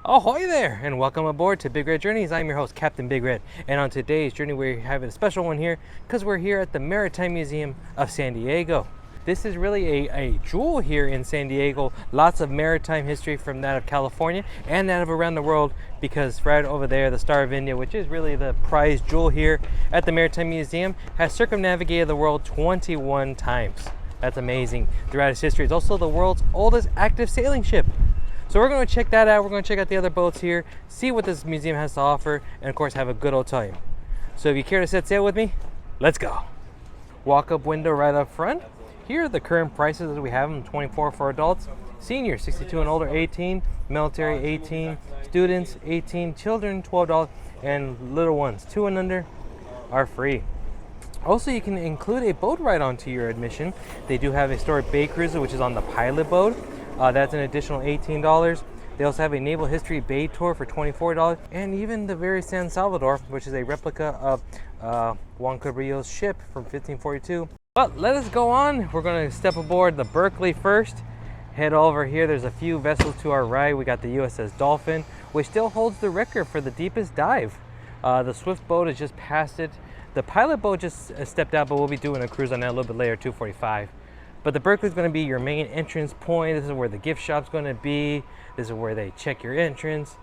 Ahoy there, and welcome aboard to Big Red Journeys. I'm your host, Captain Big Red, and on today's journey we're having a special one here because we're here at the Maritime Museum of San Diego. This is really a jewel here in San Diego. Lots of maritime history from that of California and that of around the world, because right over there, the starofindia, which is really the prized jewel here at the Maritime Museum, has circumnavigated the world 21 times. That's amazing. Throughout its history, it's also the world's oldest active sailing ship. So we're going to check that out. We're going to check out the other boats here, see what this museum has to offer, and of course have a good old time. So if you care to set sail with me, let's go. Walk-up window right up front. Here are the current prices as we have them: 24 for adults, seniors 62 and older 18, military 18, students 18, children $12, and little ones 2 and under are free. Also, you can include a boat ride onto your admission. They do have a historic bay cruiser, which is on the pilot boat. That's an additional $18. They also have a naval history bay tour for $24, and even the very San Salvador, which is a replica of Juan Cabrillo's ship from 1542. But let us go on. We're going to step aboard the Berkeley first. Head over here. There's a few vessels to our right. We got the USS Dolphin, which still holds the record for the deepest dive. The Swift boat has just passed it. The pilot boat just stepped out, but we'll be doing a cruise on that a little bit later, 2:45. But the Berkeley is going to be your main entrance point. This is where the gift shop's going to be. This is where they check your entrance,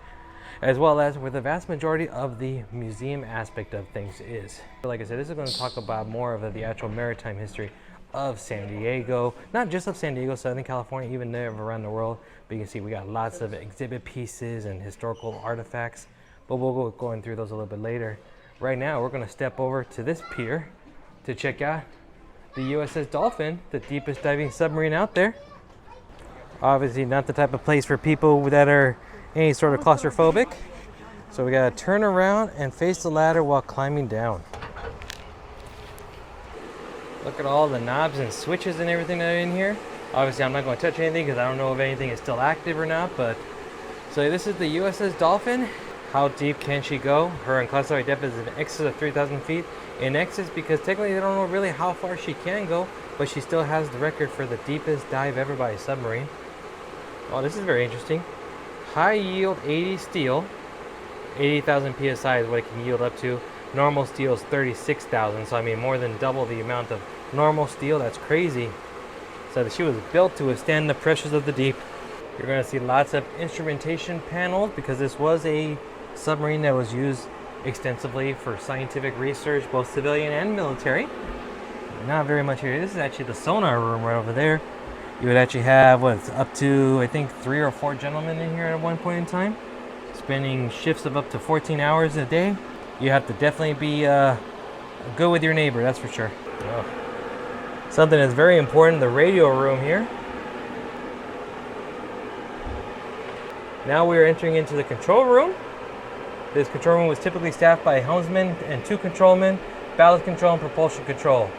as well as where the vast majority of the museum aspect of things is. Like I said, this is going to talk about more of the actual maritime history of San Diego, not just of San Diego, Southern California, even there around the world. But you can see we got lots of exhibit pieces and historical artifacts, but we'll go going through those a little bit later. Right now, we're going to step over to this pier to check out the USS Dolphin, the deepest diving submarine out there. Obviously not the type of place for people that are any sort of claustrophobic. So we gotta turn around and face the ladder while climbing down. Look at all the knobs and switches and everything that are in here. Obviously I'm not going to touch anything because I don't know if anything is still active or not, but so this is the USS Dolphin. How deep can she go? Her unclassified depth is in excess of 3,000 feet. In excess because technically they don't know really how far she can go, but she still has the record for the deepest dive ever by a submarine. Oh, this is very interesting. High yield 80 steel, 80,000 psi is what it can yield up to. Normal steel is 36,000, so I mean more than double the amount of normal steel. That's crazy. So she was built to withstand the pressures of the deep. You're going to see lots of instrumentation panels because this was a submarine that was used extensively for scientific research, both civilian and military. Not very much here. This is actually the sonar room right over there. You would actually have what's up to, I think, 3 or 4 gentlemen in here at one point in time, spending shifts of up to 14 hours a day. You have to definitely be good with your neighbor, that's for sure. Oh. Something that's very important, the radio room here. Now we are entering into the control room. This control room was typically staffed by a helmsman and 2 controlmen, ballast control and propulsion control.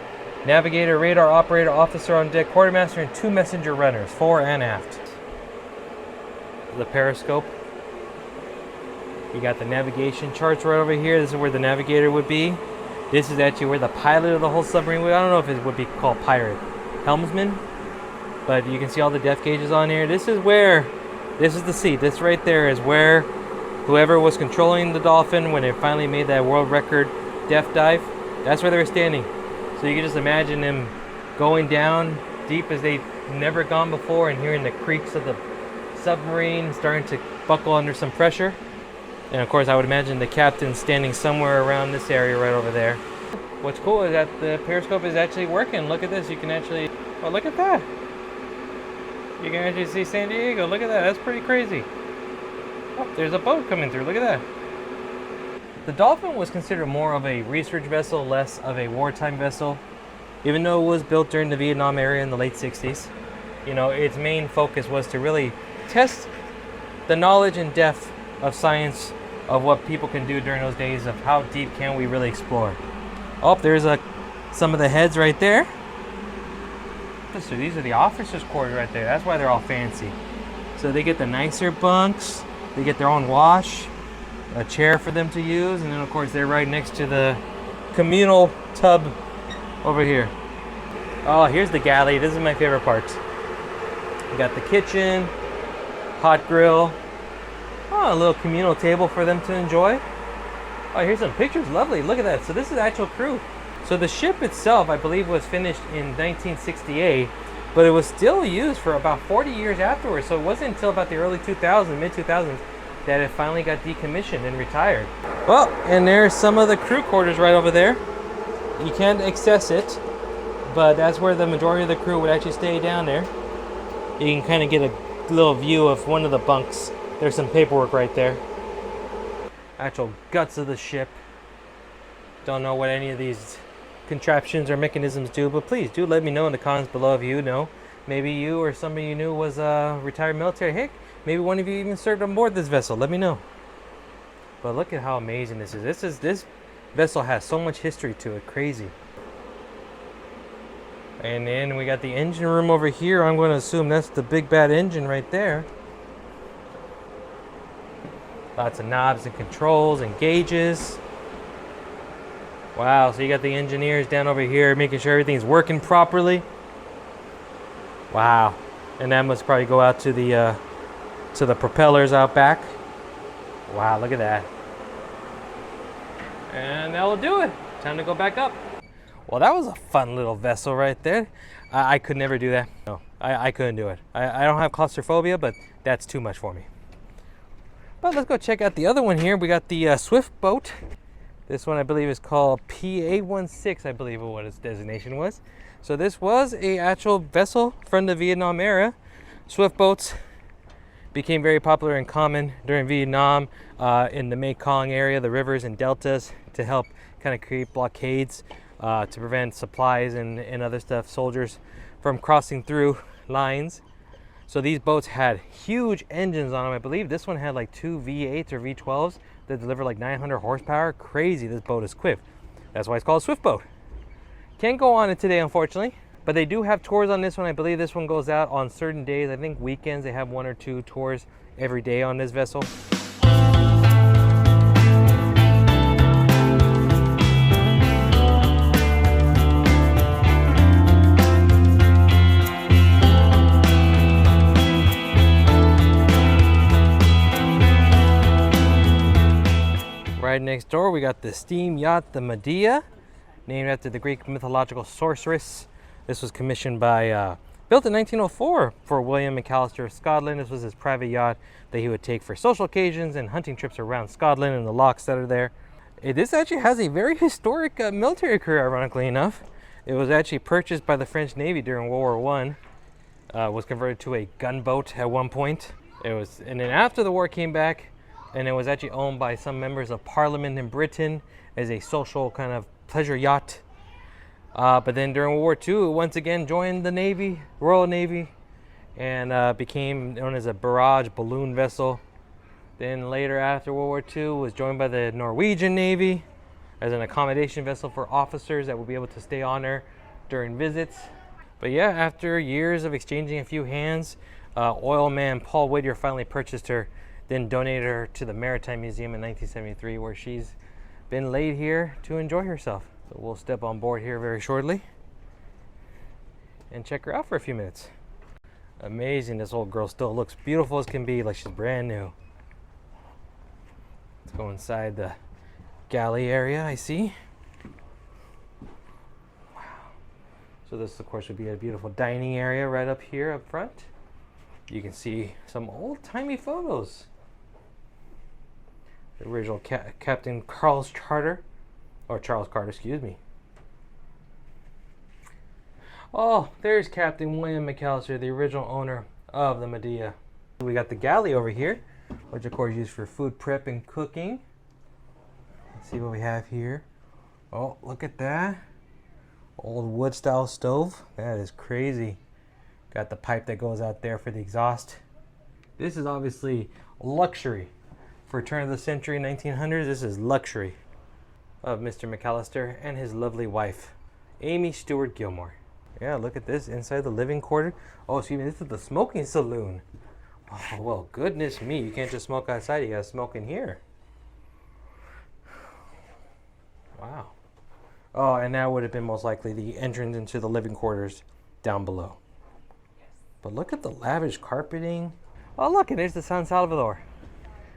Navigator, radar operator, officer on deck, quartermaster, and 2 messenger runners, fore and aft. The periscope. You got the navigation charts right over here. This is where the navigator would be. This is actually where the pilot of the whole submarine would. I don't know if it would be called pirate. Helmsman. But you can see all the depth gauges on here. This is the seat. This right there is where whoever was controlling the Dolphin when it finally made that world record depth dive, that's where they were standing. So you can just imagine them going down deep as they've never gone before and hearing the creaks of the submarine starting to buckle under some pressure. And of course I would imagine the captain standing somewhere around this area right over there. What's cool is that the periscope is actually working. Look at this. You can actually, oh, look at that. You can actually see San Diego. Look at that. That's pretty crazy. Oh, there's a boat coming through. Look at that. The Dolphin was considered more of a research vessel, less of a wartime vessel. Even though it was built during the Vietnam era in the late 60s, you know, its main focus was to really test the knowledge and depth of science of what people can do during those days of how deep can we really explore. Oh, there's some of the heads right there. So these are the officers' quarters right there. That's why they're all fancy. So they get the nicer bunks. They get their own wash, a chair for them to use, and then of course they're right next to the communal tub over here. Oh, here's the galley. This is my favorite part. You got the kitchen, hot grill. Oh, a little communal table for them to enjoy. Oh, here's some pictures. Lovely. Look at that. So this is actual crew. So the ship itself, I believe, was finished in 1968, but it was still used for about 40 years afterwards. So it wasn't until about the early 2000s, mid 2000s, that it finally got decommissioned and retired. Well, and there's some of the crew quarters right over there. You can't access it, but that's where the majority of the crew would actually stay down there. You can kind of get a little view of one of the bunks. There's some paperwork right there. Actual guts of the ship. Don't know what any of these contraptions or mechanisms do, but please do let me know in the comments below if you know. Maybe you or somebody you knew was a retired military. Heck, maybe one of you even served on board this vessel. Let me know. But look at how amazing this is. This vessel has so much history to it. Crazy. And then we got the engine room over here. I'm going to assume that's the big bad engine right there. Lots of knobs and controls and gauges. Wow, so you got the engineers down over here making sure everything's working properly. Wow. And that must probably go out to the propellers out back. Wow, look at that. And that will do it. Time to go back up. Well, that was a fun little vessel right there. I could never do that. No, I couldn't do it. I don't have claustrophobia, but that's too much for me. But let's go check out the other one here. We got the Swift boat. This one I believe is called PA-16, I believe what its designation was. So this was a actual vessel from the Vietnam era. Swift boats became very popular and common during Vietnam in the Mekong area, the rivers and deltas, to help kind of create blockades to prevent supplies and other stuff, soldiers from crossing through lines. So these boats had huge engines on them. I believe this one had like 2 V8s or V12s that deliver like 900 horsepower. Crazy, this boat is quick. That's why it's called a Swift boat. Can't go on it today, unfortunately, but they do have tours on this one. I believe this one goes out on certain days. I think weekends they have 1 or 2 tours every day on this vessel. Right next door we got the steam yacht, the MEDEA, named after the Greek mythological sorceress. This was commissioned by, built in 1904 for William McAllister of Scotland. This was his private yacht that he would take for social occasions and hunting trips around Scotland and the locks that are there. This actually has a very historic military career, ironically enough. It was actually purchased by the French Navy during World War I. Was converted to a gunboat at one point. And then after the war came back, and it was actually owned by some members of Parliament in Britain as a social kind of pleasure yacht. But then during World War II, it once again joined the Navy, Royal Navy, and became known as a barrage balloon vessel. Then later after World War II, was joined by the Norwegian Navy as an accommodation vessel for officers that would be able to stay on there during visits. But yeah, after years of exchanging a few hands, oil man Paul Whittier finally purchased her, then donated her to the Maritime Museum in 1973, where she's been laid here to enjoy herself. So we'll step on board here very shortly and check her out for a few minutes. Amazing, this old girl still looks beautiful as can be, like she's brand new. Let's go inside the galley area, I see. Wow. So this, of course, would be a beautiful dining area right up here up front. You can see some old-timey photos. The original Captain Charles Carter, excuse me. Oh, there's Captain William McAllister, the original owner of the MEDEA. We got the galley over here, which of course is used for food prep and cooking. Let's see what we have here. Oh, look at that. Old wood style stove. That is crazy. Got the pipe that goes out there for the exhaust. This is obviously luxury. For turn of the century, 1900s, this is luxury of Mr. McAllister and his lovely wife, Amy Stewart Gilmore. Yeah, look at this inside the living quarter. Oh, excuse me, this is the smoking saloon. Oh, well, goodness me, you can't just smoke outside, you gotta smoke in here. Wow. Oh, and that would have been most likely the entrance into the living quarters down below. But look at the lavish carpeting. Oh, look, and there's the San Salvador.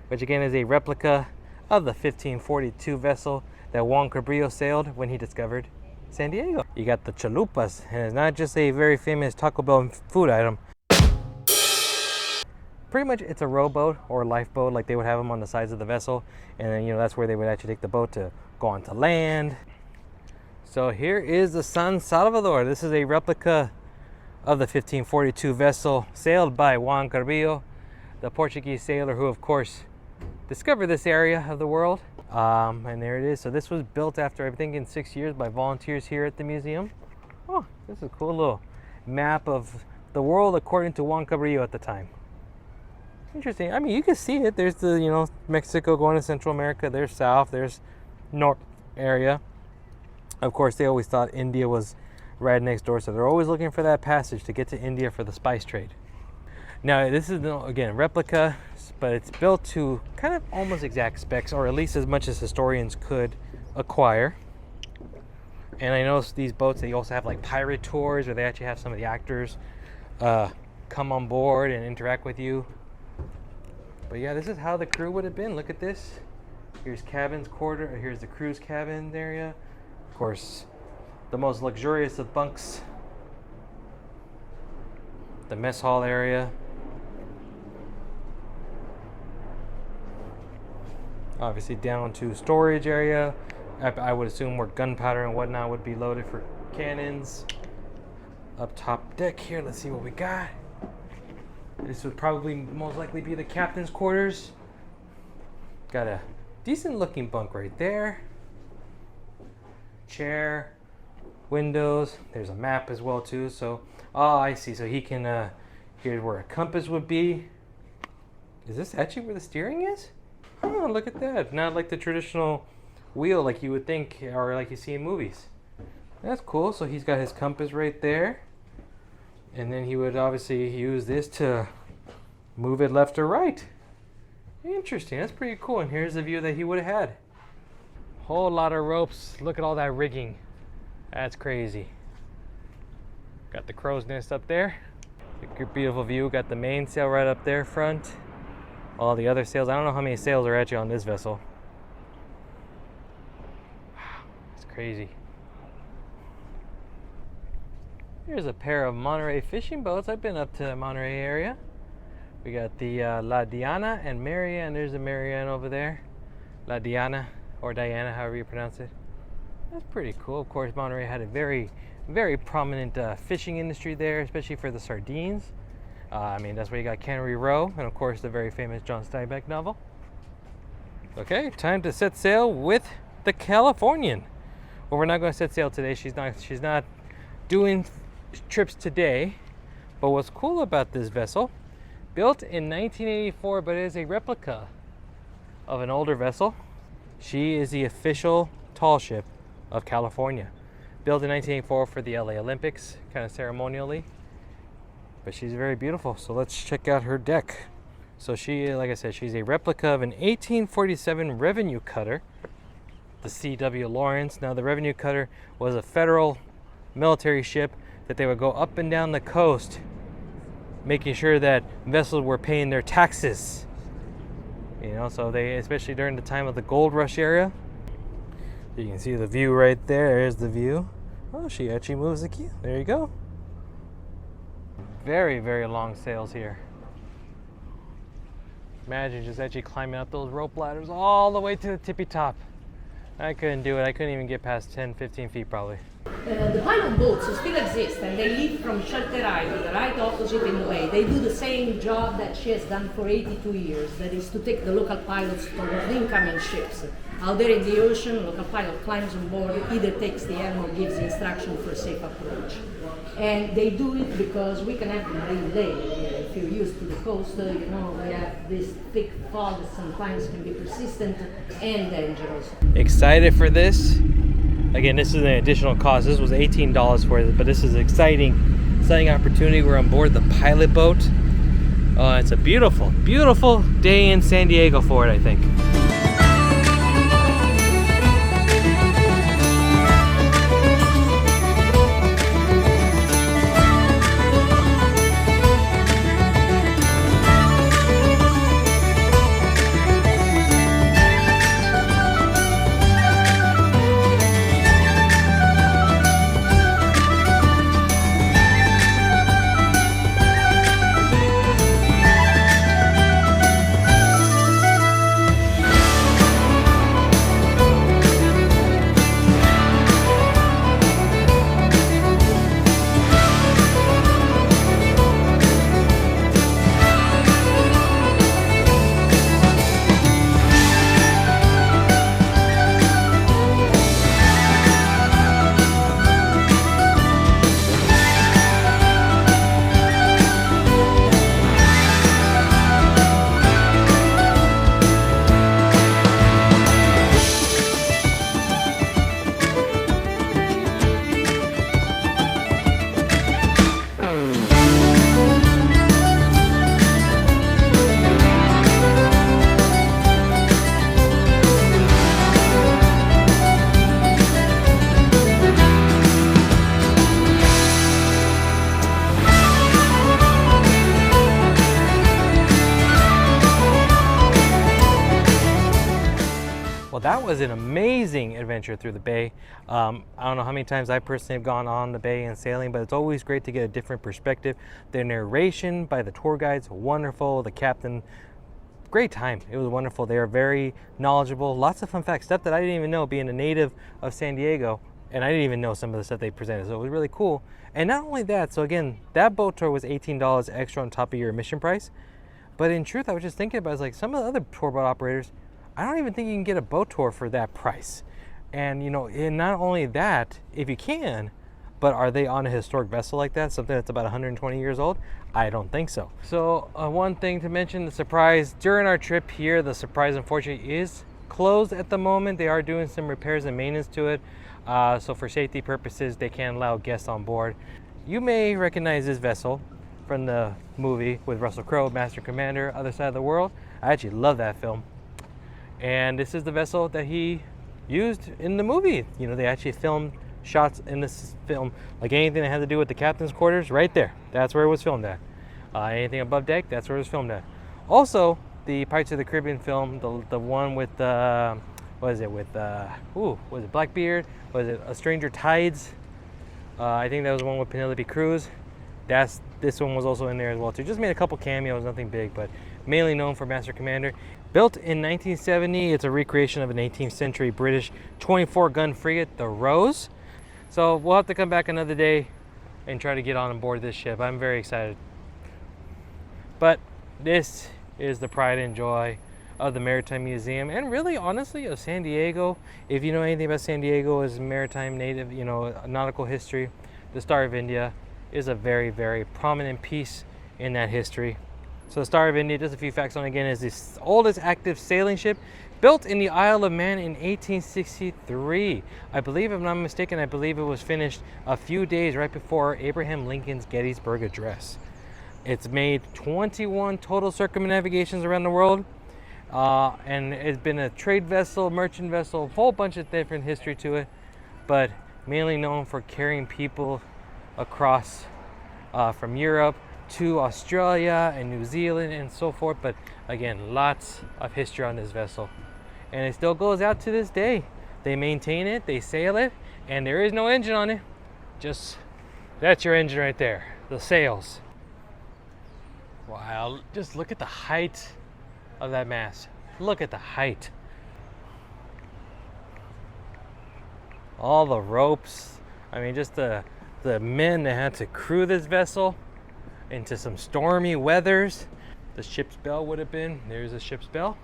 which again is a replica of the 1542 vessel that Juan Cabrillo sailed when he discovered San Diego. You got the chalupas, and it's not just a very famous Taco Bell food item. Pretty much it's a rowboat or lifeboat, like they would have them on the sides of the vessel, and then, you know, that's where they would actually take the boat to go onto land. So here is the San Salvador. This is a replica of the 1542 vessel sailed by Juan Cabrillo, the Portuguese sailor who of course discovered this area of the world. And there it is. So this was built after, I think, in 6 years by volunteers here at the museum. Oh, this is a cool little map of the world according to Juan Cabrillo at the time. Interesting. I mean, you can see it. There's the, you know, Mexico going to Central America. There's south. There's north area. Of course, they always thought India was right next door, so they're always looking for that passage to get to India for the spice trade. Now, this is, again, replica, but it's built to kind of almost exact specs, or at least as much as historians could acquire. And I know these boats, they also have like pirate tours where they actually have some of the actors come on board and interact with you. But yeah, this is how the crew would have been. Look at this. Here's cabins quarter. Here's the crew's cabin area. Of course, the most luxurious of bunks. The mess hall area. Obviously down to storage area. I would assume where gunpowder and whatnot would be loaded for cannons. Up top deck here, let's see what we got. This would probably most likely be the captain's quarters. Got a decent looking bunk right there. Chair, windows, there's a map as well too. So, oh, I see, so he can, here's where a compass would be. Is this actually where the steering is? Oh, look at that. Not like the traditional wheel like you would think, or like you see in movies. That's cool. So he's got his compass right there. And then he would obviously use this to move it left or right. Interesting. That's pretty cool. And here's the view that he would have had. Whole lot of ropes. Look at all that rigging. That's crazy. Got the crow's nest up there. A beautiful view. Got the mainsail right up there front. All the other sails. I don't know how many sails are actually on this vessel. Wow, it's crazy. Here's a pair of Monterey fishing boats. I've been up to the Monterey area. We got the La Diana and Marianne. There's the Marianne over there. La Diana, or Diana, however you pronounce it. That's pretty cool. Of course, Monterey had a very, very prominent fishing industry there, especially for the sardines. I mean, that's where you got Cannery Row, and of course the very famous John Steinbeck novel. Okay, time to set sail with the Californian. Well, we're not going to set sail today. She's not doing trips today. But what's cool about this vessel, built in 1984, but it is a replica of an older vessel. She is the official tall ship of California, built in 1984 for the LA Olympics, kind of ceremonially. But she's very beautiful, so let's check out her deck. So she, like I said, she's a replica of an 1847 revenue cutter, the C.W. Lawrence. Now, the revenue cutter was a federal military ship that they would go up and down the coast, making sure that vessels were paying their taxes. You know, so they, especially during the time of the gold rush era. You can see the view right there. There's the view. Oh, she actually moves the key. There you go. Very, very long sails here. Imagine just actually climbing up those rope ladders all the way to the tippy top. I couldn't do it. I couldn't even get past 10, 15 feet probably. The pilot boats still exist, and they live from Shelter Island, right opposite in the way. They do the same job that she has done for 82 years, that is to take the local pilots towards incoming ships. Out there in the ocean, the local pilot climbs on board, either takes the helm or gives instruction for a safe approach. And they do it because we can have them relay. If you're used to the coast, you know, we have this thick fog that sometimes can be persistent and dangerous. Excited for this? Again, this is an additional cost. This was $18 for it, but this is an exciting opportunity. We're on board the pilot boat. It's a beautiful, beautiful day in San Diego for it, I think. Well, that was an amazing adventure through the bay. I don't know how many times I personally have gone on the bay and sailing, but it's always great to get a different perspective. The narration by the tour guides, wonderful. The captain, great time. It was wonderful. They are very knowledgeable. Lots of fun facts, stuff that I didn't even know, being a native of San Diego, and I didn't even know some of the stuff they presented. So it was really cool. And not only that, so again, that boat tour was $18 extra on top of your admission price. But in truth, I was just thinking about it, was like some of the other tour boat operators, I don't even think you can get a boat tour for that price. And you know, and not only that, if you can, but are they on a historic vessel like that, something that's about 120 years old? I don't think so. So one thing to mention, the Surprise, during our trip here, the Surprise unfortunately is closed at the moment. They are doing some repairs and maintenance to it. So for safety purposes, they can't allow guests on board. You may recognize this vessel from the movie with Russell Crowe, Master Commander, Other Side of the World. I actually love that film. And this is the vessel that he used in the movie. You know, they actually filmed shots in this film, like anything that had to do with the captain's quarters, right there. That's where it was filmed at. Anything above deck, that's where it was filmed at. Also, the Pirates of the Caribbean film, the one with what is it, with was it Blackbeard? Was it A Stranger Tides? I think that was the one with Penelope Cruz. This one was also in there as well too. Just made a couple cameos, nothing big, but mainly known for Master Commander. Built in 1970, it's a recreation of an 18th century British 24-gun frigate, the Rose. So we'll have to come back another day and try to get on board this ship. I'm very excited. But this is the pride and joy of the Maritime Museum, and really, honestly, of San Diego. If you know anything about San Diego as maritime native, you know, nautical history, the Star of India is a very, very prominent piece in that history. So the Star of India, just a few facts on it again, is the oldest active sailing ship, built in the Isle of Man in 1863. I believe, if I'm not mistaken, I believe it was finished a few days right before Abraham Lincoln's Gettysburg Address. It's made 21 total circumnavigations around the world, and it's been a trade vessel, merchant vessel, a whole bunch of different history to it, but mainly known for carrying people across from Europe to Australia and New Zealand and so forth. But again, lots of history on this vessel, and it still goes out to this day. They maintain it, they sail it, and there is no engine on it. Just, that's your engine right there, the sails. Wow, just look at the height of that mast. Look at the height. All the ropes. I mean, just the men that had to crew this vessel into some stormy weathers. The ship's bell would have been, there's a ship's bell.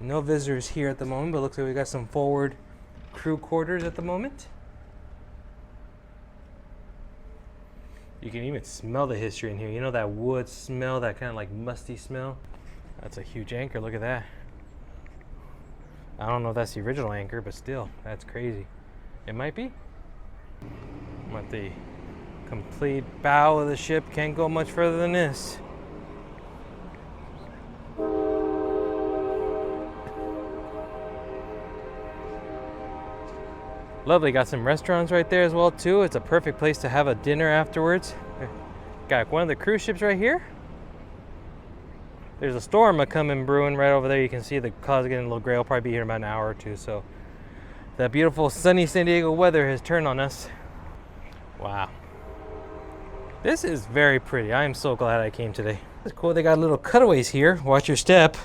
No visitors here at the moment, but looks like we got some forward crew quarters at the moment. You can even smell the history in here. You know that wood smell, that kind of like musty smell? That's a huge anchor, look at that. I don't know if that's the original anchor, but still, that's crazy. It might be. But the complete bow of the ship can't go much further than this. Lovely, got some restaurants right there as well too. It's a perfect place to have a dinner afterwards. Got one of the cruise ships right here. There's a storm coming brewing right over there. You can see the clouds getting a little gray. I'll probably be here in about an hour or two. So that beautiful sunny San Diego weather has turned on us. Wow. This is very pretty. I am so glad I came today. It's cool. They got little cutaways here. Watch your step.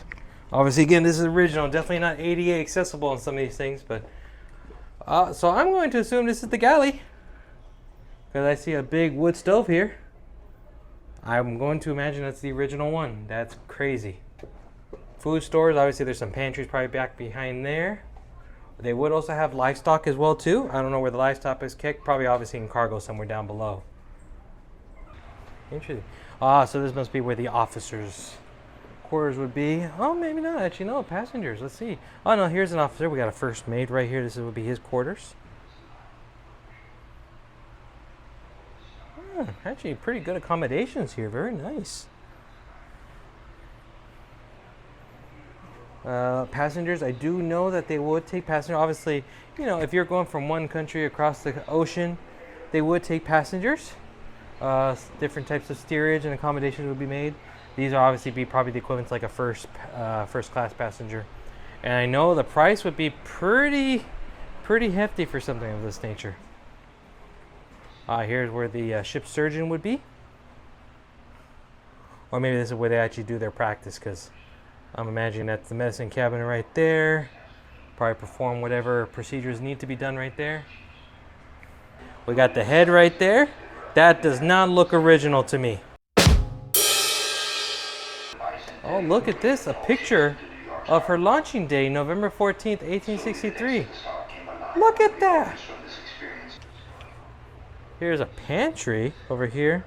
Obviously, again, this is original. Definitely not ADA accessible on some of these things, but so I'm going to assume this is the galley because I see a big wood stove here. I'm going to imagine that's the original one. That's crazy. Food stores, obviously there's some pantries probably back behind there. They would also have livestock as well too. I don't know where the livestock is kept. Probably obviously in cargo somewhere down below. Interesting. So this must be where the officers' quarters would be. Oh, maybe not. Actually, no, passengers. Let's see. Oh no, here's an officer. We got a first mate right here. This would be his quarters. Actually, pretty good accommodations here. Very nice. Passengers, I do know that they would take passengers. Obviously, you know, if you're going from one country across the ocean, they would take passengers. Different types of steerage and accommodations would be made. These are obviously be probably the equivalent to like a first class passenger. And I know the price would be pretty hefty for something of this nature. Here's where the ship surgeon would be. Or maybe this is where they actually do their practice, because I'm imagining that's the medicine cabinet right there. Probably perform whatever procedures need to be done right there. We got the head right there. That does not look original to me. Oh, look at this, a picture of her launching day, November 14th, 1863. Look at that. Here's a pantry over here.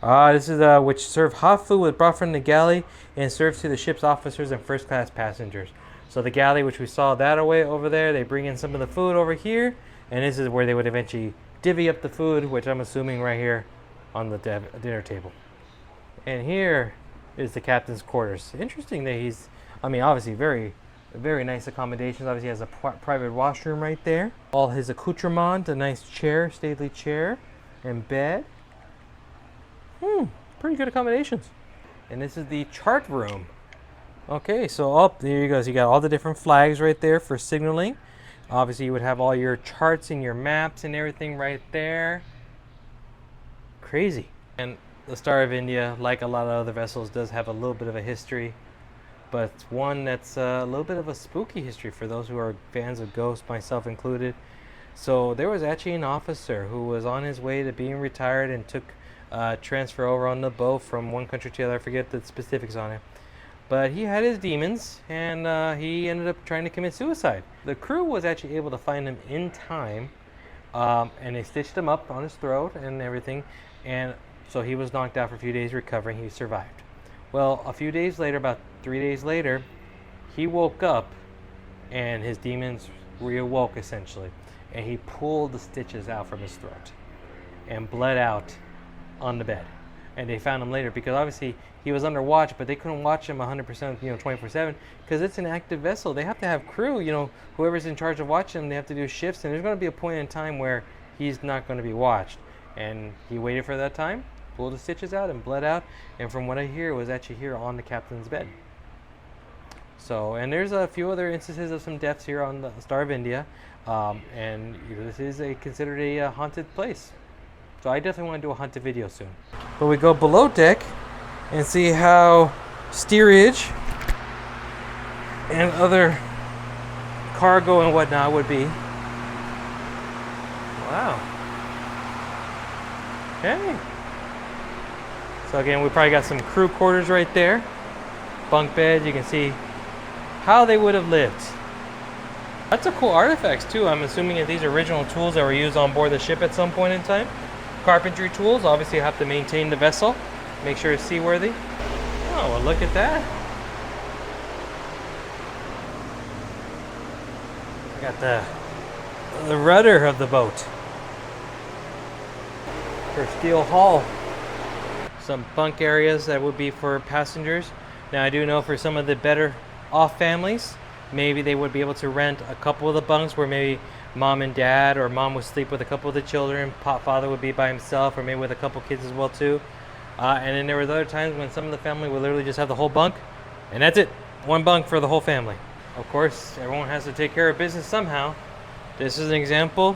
This is which served hot food was brought from the galley and served to the ship's officers and first class passengers. So the galley, which we saw that away over there, they bring in some of the food over here, and this is where they would eventually divvy up the food, which I'm assuming right here on the dinner table. And here is the captain's quarters. Interesting that he's, I mean, obviously very nice accommodations. Obviously has a private washroom right there. All his accoutrement, a nice chair, stately chair, and bed. Pretty good accommodations. And this is the chart room. Okay, so up there you go. So you got all the different flags right there for signaling. Obviously you would have all your charts and your maps and everything right there. Crazy. And the Star of India, like a lot of other vessels, does have a little bit of a history, but one that's a little bit of a spooky history for those who are fans of ghosts, myself included. So there was actually an officer who was on his way to being retired and took transfer over on the boat from one country to the other. I forget the specifics on it, but he had his demons, and he ended up trying to commit suicide. The crew was actually able to find him in time, and they stitched him up on his throat and everything, and so he was knocked out for a few days recovering. He survived. Well, a few days later, about 3 days later, he woke up and his demons reawoke essentially, and he pulled the stitches out from his throat and bled out on the bed. And they found him later, because obviously he was under watch, but they couldn't watch him 100%, 24/7, because it's an active vessel. They have to have crew, whoever's in charge of watching them, they have to do shifts, and there's going to be a point in time where he's not going to be watched. And he waited for that time, pulled the stitches out and bled out, and from what I hear, it was actually here on the captain's bed. So, and there's a few other instances of some deaths here on the Star of India, and this is considered a haunted place. So I definitely want to do a haunted video soon. But we go below deck and see how steerage and other cargo and whatnot would be. Wow. Okay. So again, we probably got some crew quarters right there. Bunk beds, you can see how they would have lived. That's a cool artifacts too. I'm assuming that these are original tools that were used on board the ship at some point in time. Carpentry tools, obviously you have to maintain the vessel, make sure it's seaworthy. Oh, well, look at that. I got the rudder of the boat. For steel hull. Some bunk areas that would be for passengers. Now I do know for some of the better off families, maybe they would be able to rent a couple of the bunks where maybe mom and dad, or mom would sleep with a couple of the children, father would be by himself, or maybe with a couple kids as well too. And then there were other times when some of the family would literally just have the whole bunk, and that's it, one bunk for the whole family. Of course, everyone has to take care of business somehow. This is an example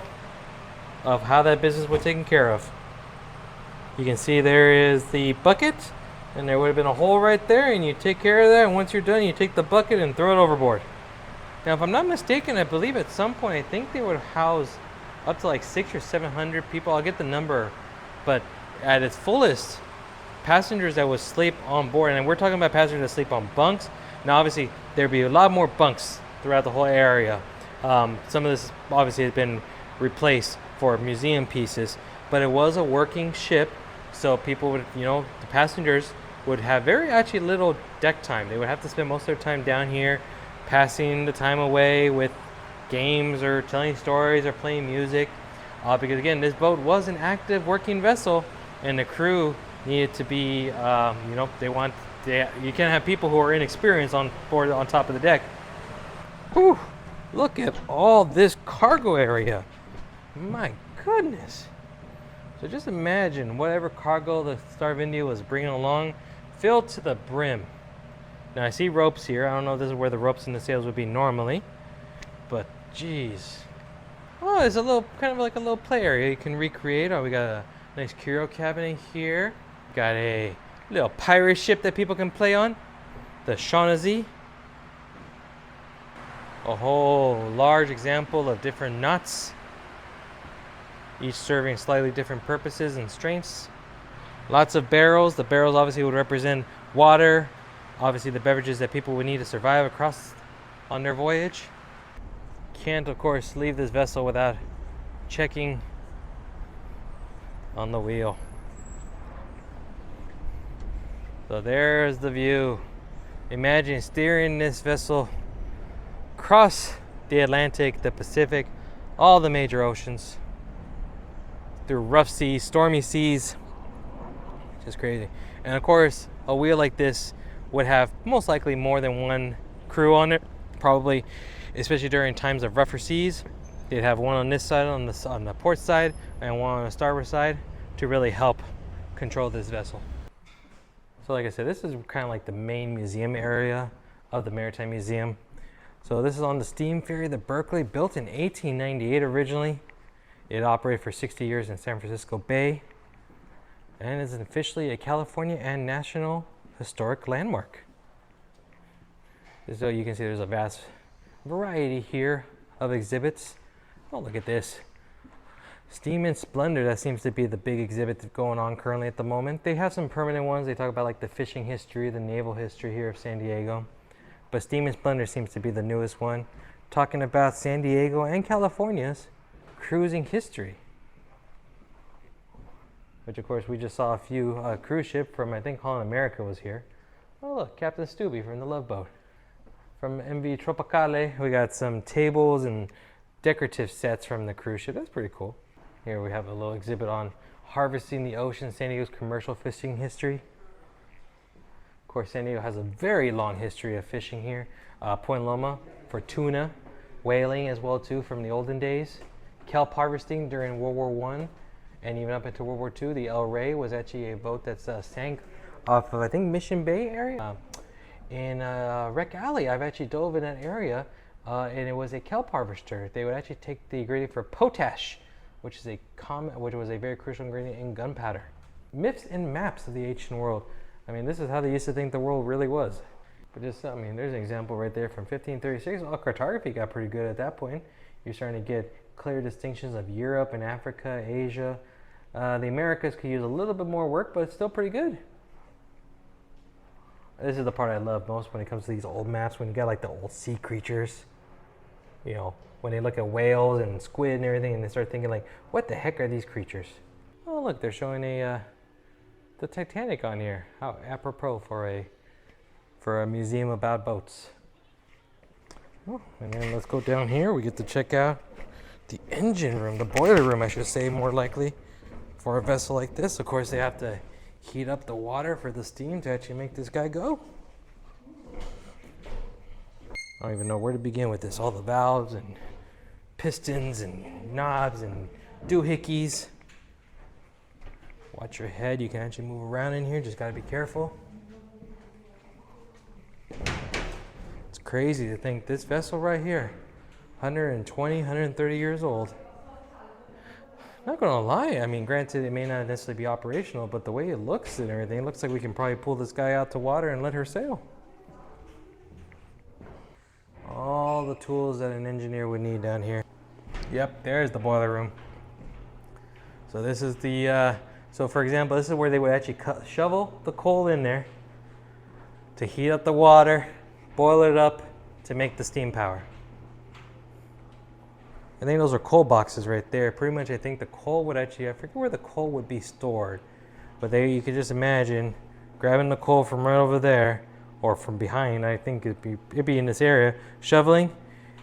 of how that business was taken care of. You can see there is the bucket, and there would have been a hole right there, and you take care of that, and once you're done, you take the bucket and throw it overboard. Now, if I'm not mistaken, I believe at some point, I think they would house up to like 600 or 700 people. I'll get the number, but at its fullest, passengers that would sleep on board, and we're talking about passengers that sleep on bunks. Now, obviously, there'd be a lot more bunks throughout the whole area. Some of this obviously has been replaced for museum pieces, but it was a working ship, so people would, the passengers would have very actually little deck time. They would have to spend most of their time down here, passing the time away with games or telling stories or playing music, because again, this boat was an active working vessel, and the crew needed to be, you can't have people who are inexperienced on board on top of the deck. Whew, look at all this cargo area. My goodness. So just imagine whatever cargo the Star of India was bringing along filled to the brim. Now I see ropes here. I don't know if this is where the ropes and the sails would be normally, but geez. Oh, there's a little, kind of like a little play area you can recreate. Oh, we got a nice curio cabinet here. Got a little pirate ship that people can play on. The Shaughnessy. A whole large example of different knots, each serving slightly different purposes and strengths. Lots of barrels. The barrels obviously would represent water, obviously the beverages that people would need to survive across on their voyage. Can't, of course, leave this vessel without checking on the wheel. So there's the view. Imagine steering this vessel across the Atlantic, the Pacific, all the major oceans, through rough seas, stormy seas. Just crazy. And of course, a wheel like this would have most likely more than one crew on it, probably, especially during times of rougher seas. They'd have one on this side, on the port side, and one on the starboard side to really help control this vessel. So like I said, this is kind of like the main museum area of the Maritime Museum. So this is on the steam ferry, the Berkeley, built in 1898 originally. It operated for 60 years in San Francisco Bay and is officially a California and National Historic Landmark. So you can see there's a vast variety here of exhibits. Oh, look at this. Steam and Splendor, that seems to be the big exhibit going on currently at the moment. They have some permanent ones. They talk about like the fishing history, the naval history here of San Diego. But Steam and Splendor seems to be the newest one, talking about San Diego and California's cruising history. Which of course we just saw a few cruise ship from, I think Holland America was here. Oh look, Captain Stubby from the Love Boat. From MV Tropicale, we got some tables and decorative sets from the cruise ship. That's pretty cool. Here we have a little exhibit on harvesting the ocean, San Diego's commercial fishing history. Of course, San Diego has a very long history of fishing here. Point Loma for tuna, whaling as well too from the olden days. Kelp harvesting during World War I and even up into World War II. The El Rey was actually a boat that sank off of, I think, Mission Bay area. In Wreck Alley, I've actually dove in that area and it was a kelp harvester. They would actually take the ingredient for potash, which was a very crucial ingredient in gunpowder. Myths and maps of the ancient world. I mean, this is how they used to think the world really was. But just, I mean, there's an example right there from 1536. Well, cartography got pretty good at that point. You're starting to get clear distinctions of Europe and Africa, Asia. The Americas could use a little bit more work, but it's still pretty good. This is the part I love most when it comes to these old maps, when you got like the old sea creatures. You know, when they look at whales and squid and everything, and they start thinking like, what the heck are these creatures? Oh look, they're showing the Titanic on here. How apropos for a museum about boats. Oh, and then let's go down here. We get to check out the engine room, the boiler room, I should say, more likely, for a vessel like this. Of course, they have to heat up the water for the steam to actually make this guy go. I don't even know where to begin with this. All the valves and pistons and knobs and doohickeys. Watch your head. You can actually move around in here. Just got to be careful. It's crazy to think this vessel right here, 120, 130 years old. Not going to lie. I mean, granted, it may not necessarily be operational, but the way it looks and everything, it looks like we can probably pull this guy out to water and let her sail. All the tools that an engineer would need down here. Yep, there's the boiler room. So this is the, so for example, this is where they would actually shovel the coal in there to heat up the water, boil it up to make the steam power. I think those are coal boxes right there. Pretty much I think the coal would actually, I forget where the coal would be stored, but there you could just imagine grabbing the coal from right over there, or from behind, I think it'd be in this area, shoveling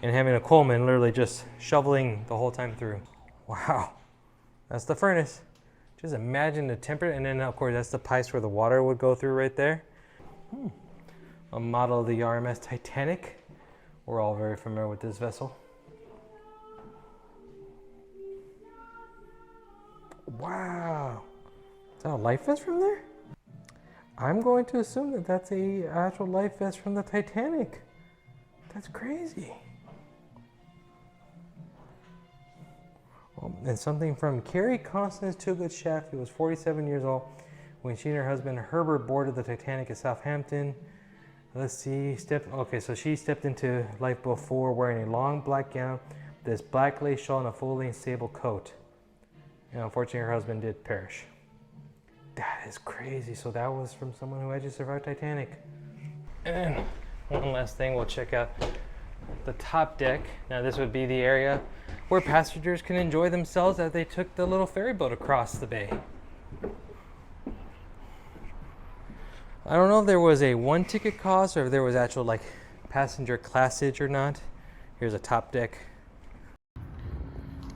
and having a coalman literally just shoveling the whole time through. Wow, that's the furnace. Just imagine the temperature, and then of course that's the pipes where the water would go through right there. A model of the RMS Titanic. We're all very familiar with this vessel. Wow, is that a life vest from there? I'm going to assume that that's a actual life vest from the Titanic. That's crazy. And something from Carrie Constance Toogood Shaft, who was 47 years old when she and her husband Herbert boarded the Titanic at Southampton. Let's see, so she stepped into life before wearing a long black gown, this black lace shawl, and a full-length sable coat. And unfortunately, her husband did perish. That is crazy. So that was from someone who actually survived Titanic. And one last thing, we'll check out the top deck. Now this would be the area where passengers can enjoy themselves as they took the little ferry boat across the bay. I don't know if there was a one ticket cost or if there was actual like passenger classage or not. Here's a top deck. A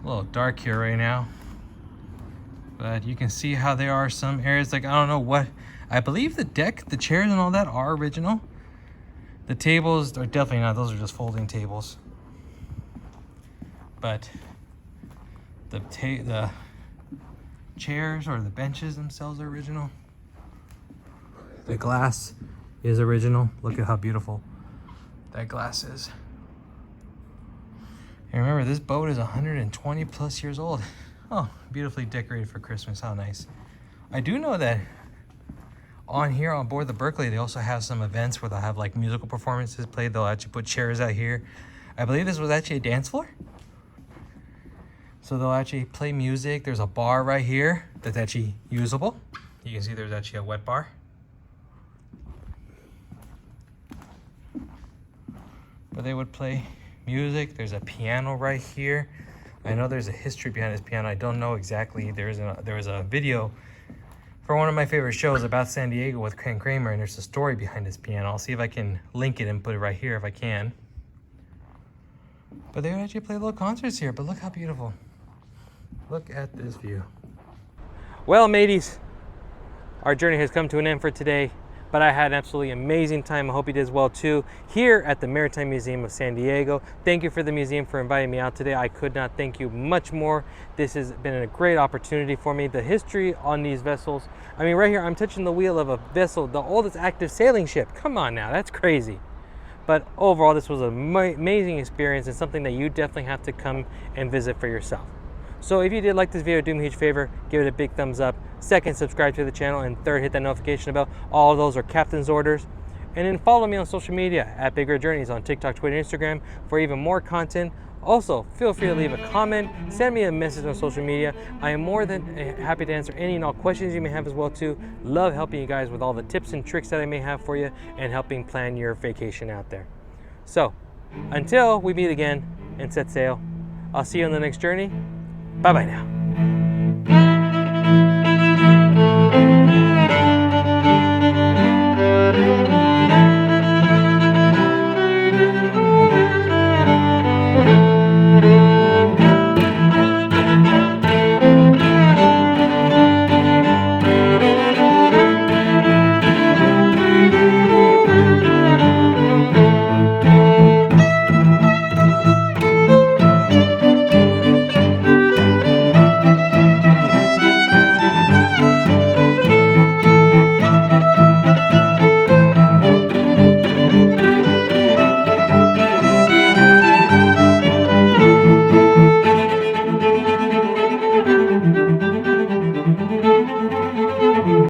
little dark here right now, but you can see how there are some areas like, I don't know what, I believe the deck, the chairs and all that are original. The tables are definitely not, those are just folding tables. But the chairs or the benches themselves are original. The glass is original. Look at how beautiful that glass is. And remember, this boat is 120 plus years old. Oh, beautifully decorated for Christmas. How nice. I do know that on here on board the Berkeley, they also have some events where they'll have like musical performances played. They'll actually put chairs out here. I believe this was actually a dance floor. So they'll actually play music. There's a bar right here that's actually usable. You can see there's actually a wet bar. But they would play music. There's a piano right here. I know there's a history behind this piano. I don't know exactly. There was a video for one of my favorite shows about San Diego with Ken Kramer, and there's a story behind this piano. I'll see if I can link it and put it right here if I can. But they would actually play little concerts here, but look how beautiful. Look at this view. Well, mateys, our journey has come to an end for today, but I had an absolutely amazing time. I hope you did as well too, here at the Maritime Museum of San Diego. Thank you for the museum for inviting me out today. I could not thank you much more. This has been a great opportunity for me. The history on these vessels, I mean, right here, I'm touching the wheel of a vessel, the oldest active sailing ship. Come on now, that's crazy. But overall, this was an amazing experience and something that you definitely have to come and visit for yourself. So if you did like this video, do me a huge favor, give it a big thumbs up. Second, subscribe to the channel. And third, hit that notification bell. All of those are captain's orders. And then follow me on social media at BigRedJourneys on TikTok, Twitter, and Instagram for even more content. Also, feel free to leave a comment, send me a message on social media. I am more than happy to answer any and all questions you may have as well too. Love helping you guys with all the tips and tricks that I may have for you and helping plan your vacation out there. So, until we meet again and set sail, I'll see you on the next journey. Bye-bye now.